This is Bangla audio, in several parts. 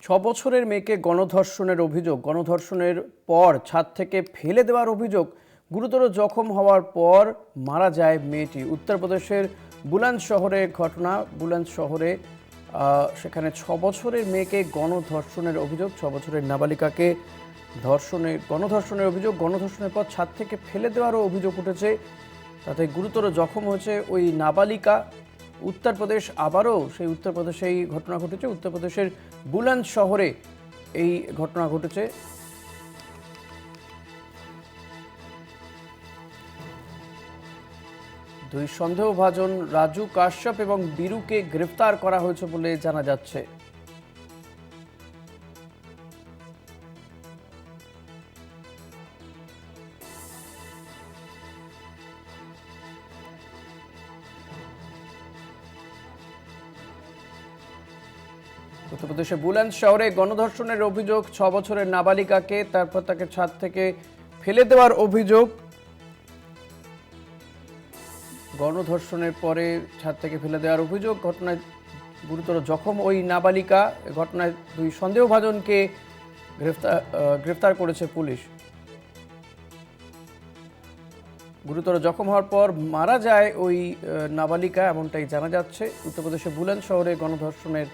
6 বছরের মেয়েকে গণধর্ষণের অভিযোগ, গণধর্ষণের পর ছাদ থেকে ফেলে দেওয়ার অভিযোগ, গুরুতর জখম হওয়ার পর মারা যায় মেয়েটি। উত্তরপ্রদেশের বুলন্দ শহরে ঘটনা। বুলন্দ শহরে সেখানে 6 বছরের মেয়েকে গণধর্ষণের অভিযোগ, 6 বছরের নাবালিকাকে গণধর্ষণের অভিযোগ, গণধর্ষণের পর ছাদ থেকে ফেলে দেওয়ারও অভিযোগ উঠেছে। তাতে গুরুতর জখম হয়েছে ওই নাবালিকা। উত্তরপ্রদেশ, আবারও সেই উত্তরপ্রদেশেই ঘটনা ঘটেছে। উত্তরপ্রদেশের বুলন্দ শহরে এই ঘটনা ঘটেছে। দুই সন্দেহভাজন রাজু কাশ্যপ এবং বীরুকে গ্রেফতার করা হয়েছে বলে জানা যাচ্ছে। উত্তরপ্রদেশে বুলন্দ শহরে গণধর্ষণের অভিযোগ, 6 বছরের নাবালিকাকে তারপর তাকে ছাদ থেকে ফেলে দেওয়ার অভিযোগ। গণধর্ষণের পরে ছাদ থেকে ফেলে দেওয়ার অভিযোগ। ঘটনায় গুরুতর জখম ওই নাবালিকা। ঘটনায় দুই সন্দেহভাজনকে গ্রেফতার করেছে পুলিশ। গুরুতর জখম হওয়ার পর মারা যায় ওই নাবালিকা, এমনটাই জানা যাচ্ছে। উত্তরপ্রদেশের বুলন্দ শহরে গণধর্ষণের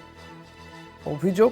অভিযোগ।